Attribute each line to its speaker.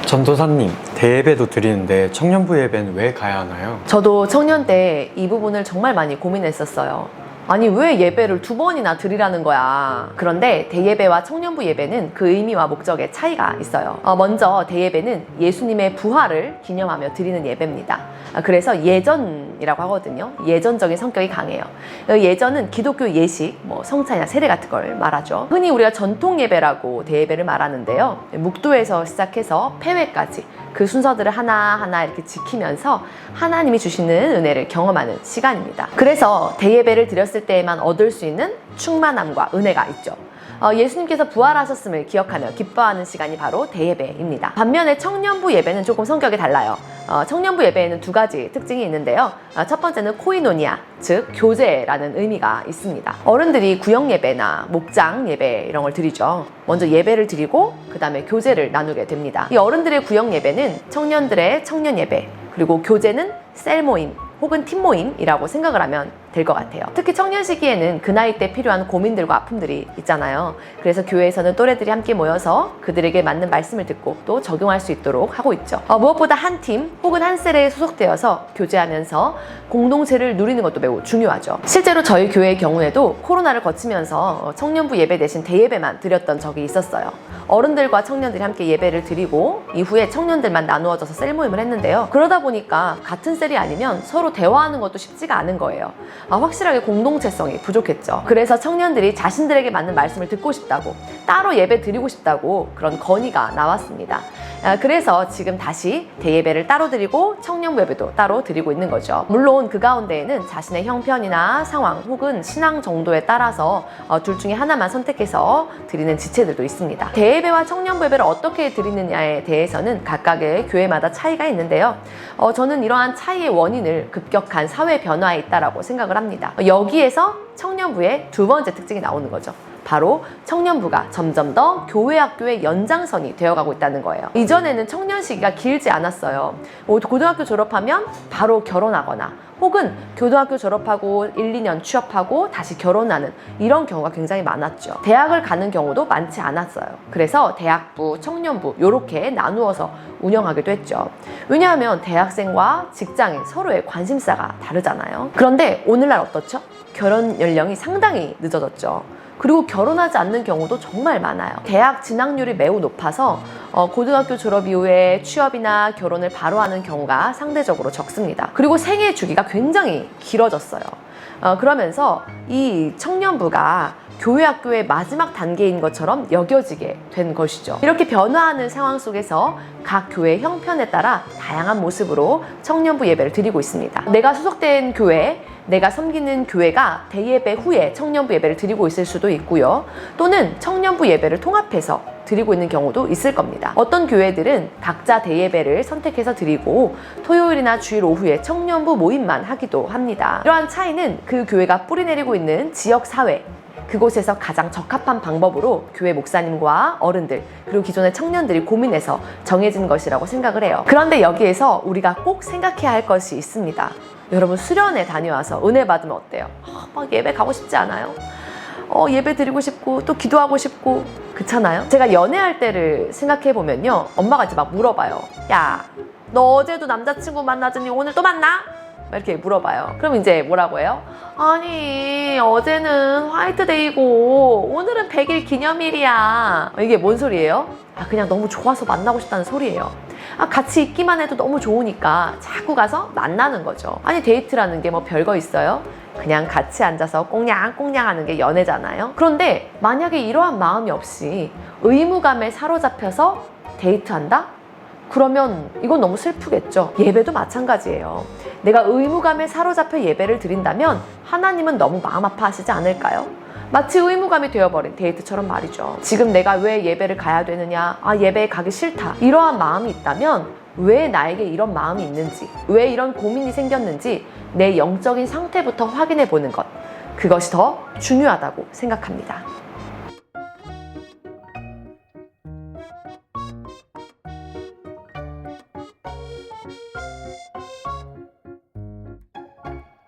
Speaker 1: 전도사님, 대예배도 드리는데 청년부 예배는 왜 가야 하나요?
Speaker 2: 저도 청년 때 이 부분을 정말 많이 고민했었어요. 아니, 왜 예배를 2번이나 드리라는 거야? 그런데 대예배와 청년부 예배는 그 의미와 목적에 차이가 있어요. 먼저 대예배는 예수님의 부활을 기념하며 드리는 예배입니다. 그래서 예전이라고 하거든요. 예전적인 성격이 강해요. 예전은 기독교 예식, 성찬이나 세례 같은 걸 말하죠. 흔히 우리가 전통 예배라고 대예배를 말하는데요. 묵도에서 시작해서 폐회까지 그 순서들을 하나하나 이렇게 지키면서 하나님이 주시는 은혜를 경험하는 시간입니다. 그래서 대예배를 드렸을 때에만 얻을 수 있는 충만함과 은혜가 있죠. 예수님께서 부활하셨음을 기억하며 기뻐하는 시간이 바로 대예배입니다. 반면에 청년부 예배는 조금 성격이 달라요. 청년부 예배에는 2가지 특징이 있는데요. 첫 번째는 코이노니아, 즉 교제라는 의미가 있습니다. 어른들이 구역 예배나 목장 예배 이런 걸 드리죠. 먼저 예배를 드리고 그 다음에 교제를 나누게 됩니다. 이 어른들의 구역 예배는 청년들의 청년 예배, 그리고 교제는 셀 모임 혹은 팀 모임이라고 생각을 하면 될 것 같아요. 특히 청년 시기에는 그 나이 때 필요한 고민들과 아픔들이 있잖아요. 그래서 교회에서는 또래들이 함께 모여서 그들에게 맞는 말씀을 듣고 또 적용할 수 있도록 하고 있죠. 무엇보다 한 팀 혹은 한 셀에 소속되어서 교제하면서 공동체를 누리는 것도 매우 중요하죠. 실제로 저희 교회의 경우에도 코로나를 거치면서 청년부 예배 대신 대예배만 드렸던 적이 있었어요. 어른들과 청년들이 함께 예배를 드리고 이후에 청년들만 나누어져서 셀 모임을 했는데요. 그러다 보니까 같은 셀이 아니면 서로 대화하는 것도 쉽지가 않은 거예요. 확실하게 공동체성이 부족했죠. 그래서 청년들이 자신들에게 맞는 말씀을 듣고 싶다고, 따로 예배 드리고 싶다고 그런 건의가 나왔습니다. 그래서 지금 다시 대예배를 따로 드리고 청년부 예배도 따로 드리고 있는 거죠. 물론 그 가운데에는 자신의 형편이나 상황 혹은 신앙 정도에 따라서 둘 중에 하나만 선택해서 드리는 지체들도 있습니다. 대예배와 청년부 예배를 어떻게 드리느냐에 대해서는 각각의 교회마다 차이가 있는데요. 저는 이러한 차이의 원인을 급격한 사회 변화에 있다고 생각을 합니다. 여기에서 청년부의 2번째 특징이 나오는 거죠. 바로 청년부가 점점 더 교회 학교의 연장선이 되어가고 있다는 거예요. 이전에는 청년 시기가 길지 않았어요. 고등학교 졸업하면 바로 결혼하거나 혹은 고등학교 졸업하고 1, 2년 취업하고 다시 결혼하는 이런 경우가 굉장히 많았죠. 대학을 가는 경우도 많지 않았어요. 그래서 대학부, 청년부 이렇게 나누어서 운영하기도 했죠. 왜냐하면 대학생과 직장인 서로의 관심사가 다르잖아요. 그런데 오늘날 어떻죠? 결혼 연령이 상당히 늦어졌죠. 그리고 결혼하지 않는 경우도 정말 많아요. 대학 진학률이 매우 높아서 고등학교 졸업 이후에 취업이나 결혼을 바로 하는 경우가 상대적으로 적습니다. 그리고 생애 주기가 굉장히 길어졌어요. 그러면서 이 청년부가 교회 학교의 마지막 단계인 것처럼 여겨지게 된 것이죠. 이렇게 변화하는 상황 속에서 각 교회 형편에 따라 다양한 모습으로 청년부 예배를 드리고 있습니다. 내가 소속된 교회, 내가 섬기는 교회가 대예배 후에 청년부 예배를 드리고 있을 수도 있고요. 또는 청년부 예배를 통합해서 드리고 있는 경우도 있을 겁니다. 어떤 교회들은 각자 대예배를 선택해서 드리고 토요일이나 주일 오후에 청년부 모임만 하기도 합니다. 이러한 차이는 그 교회가 뿌리내리고 있는 지역사회, 그곳에서 가장 적합한 방법으로 교회 목사님과 어른들 그리고 기존의 청년들이 고민해서 정해진 것이라고 생각을 해요. 그런데 여기에서 우리가 꼭 생각해야 할 것이 있습니다. 여러분, 수련회 다녀와서 은혜 받으면 어때요? 막 예배 가고 싶지 않아요? 예배 드리고 싶고 또 기도하고 싶고 그렇잖아요? 제가 연애할 때를 생각해 보면요, 엄마가 이제 막 물어봐요. 야, 너 어제도 남자친구 만나더니 오늘 또 만나? 이렇게 물어봐요. 그럼 이제 뭐라고 해요? 아니, 어제는 화이트데이고 오늘은 100일 기념일이야. 이게 뭔 소리예요? 그냥 너무 좋아서 만나고 싶다는 소리예요. 같이 있기만 해도 너무 좋으니까 자꾸 가서 만나는 거죠. 아니, 데이트라는 게 뭐 별거 있어요? 그냥 같이 앉아서 꽁냥꽁냥 하는 게 연애잖아요. 그런데 만약에 이러한 마음이 없이 의무감에 사로잡혀서 데이트한다? 그러면 이건 너무 슬프겠죠. 예배도 마찬가지예요. 내가 의무감에 사로잡혀 예배를 드린다면 하나님은 너무 마음 아파하시지 않을까요? 마치 의무감이 되어버린 데이트처럼 말이죠. 지금 내가 왜 예배를 가야 되느냐, 예배에 가기 싫다, 이러한 마음이 있다면 왜 나에게 이런 마음이 있는지, 왜 이런 고민이 생겼는지 내 영적인 상태부터 확인해 보는 것, 그것이 더 중요하다고 생각합니다.